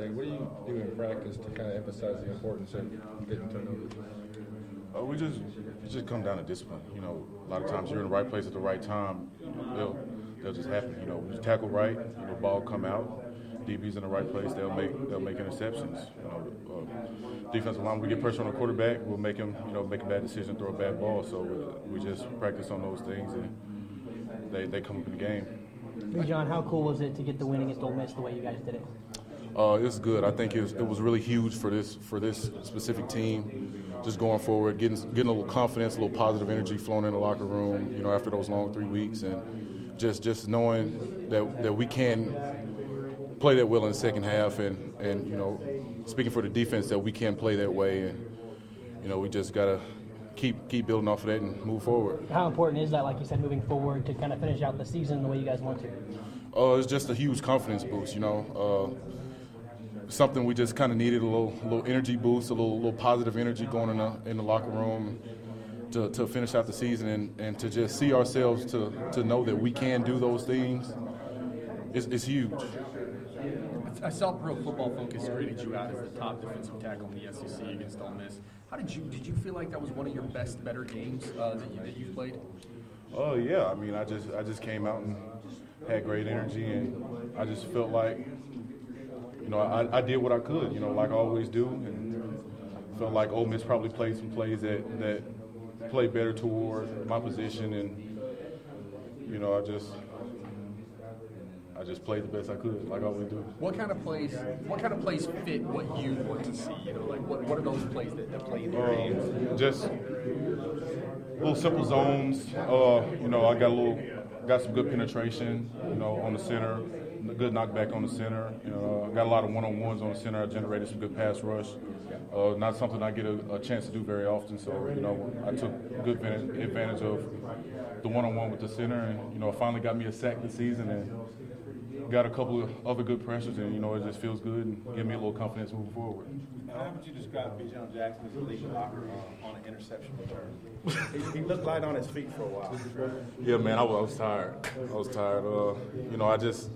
today. What do you do in practice to kind of emphasize the importance of getting turnovers? We just come down to discipline. You know, a lot of times you're in the right place at the right time. They'll just happen. You know, when you tackle right, you know, ball come out. DB's in the right place. They'll make interceptions. You know, defensive line, we get pressure on the quarterback, we'll make him make a bad decision, throw a bad ball. So we just practice on those things, and they come up in the game. Bijhon, how cool was it to get the win against Ole Miss the way you guys did it? It's good. I think it was really huge for this specific team. Just going forward, getting a little confidence, a little positive energy flowing in the locker room. You know, after those long 3 weeks, and just knowing that we can play that well in the second half, and you know, speaking for the defense, that we can play that way, and you know, we just gotta keep building off of that and move forward. How important is that, like you said, moving forward to kind of finish out the season the way you guys want to? It's just a huge confidence boost, you know. Something we just kind of needed, a little energy boost, a little positive energy going in the locker room to finish out the season, and to just see ourselves to know that we can do those things. It's huge. I saw Pro Football Focus graded you out as the top defensive tackle in the SEC against Ole Miss. Did you feel like that was one of your better games that you've played? Oh yeah, I mean, I just came out and had great energy, and I just felt like, you know, I did what I could, you know, like I always do, and felt like Ole Miss probably played some plays that played better toward my position, and you know, I just played the best I could, like I always do. What kind of plays fit what you want to see? You know, like what are those plays that play in your game? Just little simple zones. You know, I got some good penetration, you know, on the center. A good knockback on the center. You know, got a lot of one-on-ones on the center. I generated some good pass rush. Not something I get a chance to do very often. So, you know, I took good advantage of the one-on-one with the center, and you know, finally got me a sack this season, and got a couple of other good pressures, and you know, it just feels good and give me a little confidence moving forward. How would you describe Bijhon Jackson as a lead blocker on an interception return? He looked light on his feet for a while. Yeah, man, I was tired. You know, I just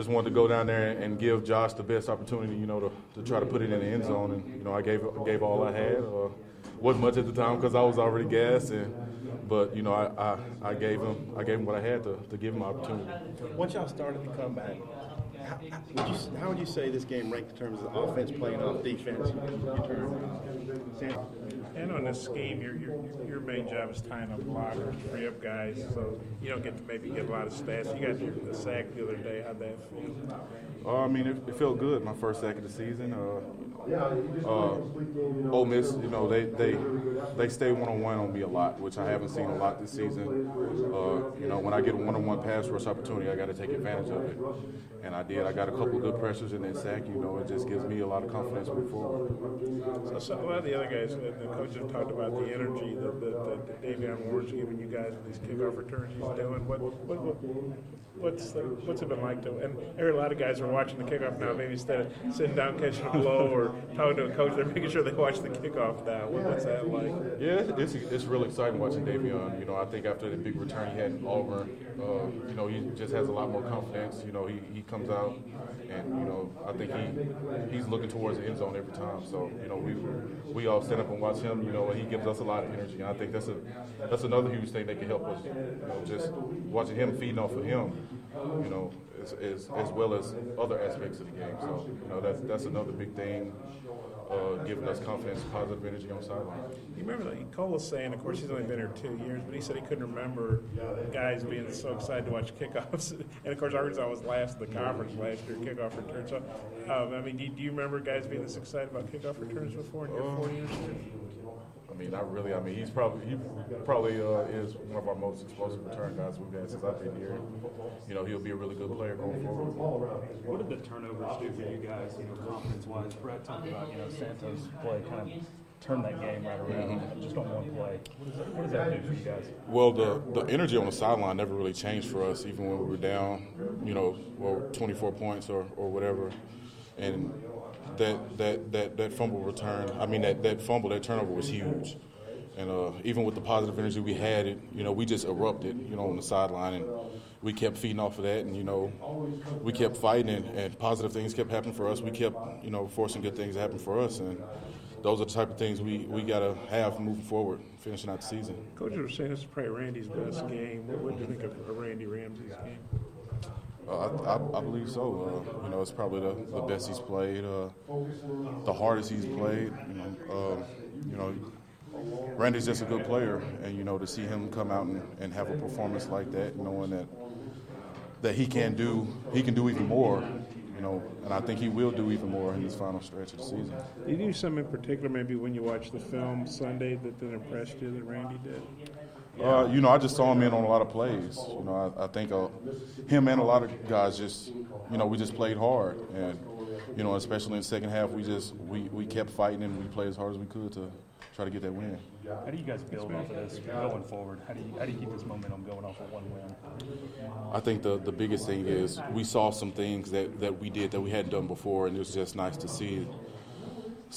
wanted to go down there and give Josh the best opportunity, you know, to try to put it in the end zone, and you know, I gave all I had. Wasn't much at the time because I was already gassed, but you know, I gave him what I had to give him opportunity. Once y'all started to come back, how would you say this game ranked in terms of offense playing off defense? And on this scheme, your main job is tying up blockers, free up guys, so you don't get to maybe get a lot of stats. You got the sack the other day. How'd that feel? I mean, it felt good. My first sack of the season. Ole Miss, you know, they stay one-on-one on me a lot, which I haven't seen a lot this season. You know, when I get a one-on-one pass rush opportunity, I got to take advantage of it, and I did. I got a couple of good pressures in that sack. You know, it just gives me a lot of confidence moving forward. So a lot of the other guys, the coaches have talked about the energy that Davion Ward's giving you guys with these kickoff returns he's doing. What's it been like to? And I heard a lot of guys are watching the kickoff now. Maybe instead of sitting down catching a blow or talking to a coach, they're making sure they watch the kickoff now. What's that like? Yeah, it's really exciting watching Davion. You know, I think after the big return he had in Auburn, you know, he just has a lot more confidence. You know, he comes out and you know, I think he's looking towards the end zone every time. So you know, we all stand up and watch him. You know, and he gives us a lot of energy. And I think that's another huge thing that can help us. You know, just watching him, feeding off of him. You know, as well as other aspects of the game. So, you know, that's another big thing, giving us confidence, positive energy on the sideline. You remember that Cole was saying, of course, he's only been here 2 years, but he said he couldn't remember guys being so excited to watch kickoffs. And of course, Arkansas was last in the conference last year, kickoff returns. So, I mean, do you remember guys being this excited about kickoff returns before in your 4 years here? I mean, not really. I mean, he probably is one of our most explosive return guys we've had since I've been here. You know, he'll be a really good player going forward. What did the turnovers do for you guys, you know, confidence-wise? Brett talked about, you know, Santos' play kind of turned that game right around, just on one play. What does that do for you guys? Well, the energy on the sideline never really changed for us, even when we were down, you know, 24 points or whatever. And that fumble return, I mean, that turnover was huge. And even with the positive energy we had, you know, we just erupted, you know, on the sideline. And, we kept feeding off of that, and we kept fighting, and positive things kept happening for us. We kept forcing good things to happen for us, and those are the type of things we got to have moving forward, finishing out the season. Coach was saying this is probably Randy's best game. What do you think of Randy Ramsey's game? I believe so. It's probably the best he's played, the hardest he's played. Randy's just a good player, and to see him come out and have a performance like that, knowing that he can do even more. And I think he will do even more in this final stretch of the season. Did you do something in particular, maybe when you watched the film Sunday, that impressed you that Randy did? I just saw him in on a lot of plays. I think him and a lot of guys just, we just played hard, and especially in the second half, we kept fighting and we played as hard as we could to try to get that win. How do you guys build off of this going forward? How do you keep this momentum going off of one win? I think the biggest thing is we saw some things that we did that we hadn't done before, and it was just nice to see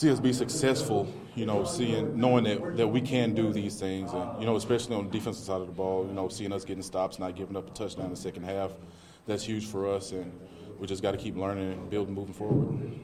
us be successful, knowing that we can do these things, and especially on the defensive side of the ball, seeing us getting stops, not giving up a touchdown in the second half, that's huge for us, and we just got to keep learning and building moving forward.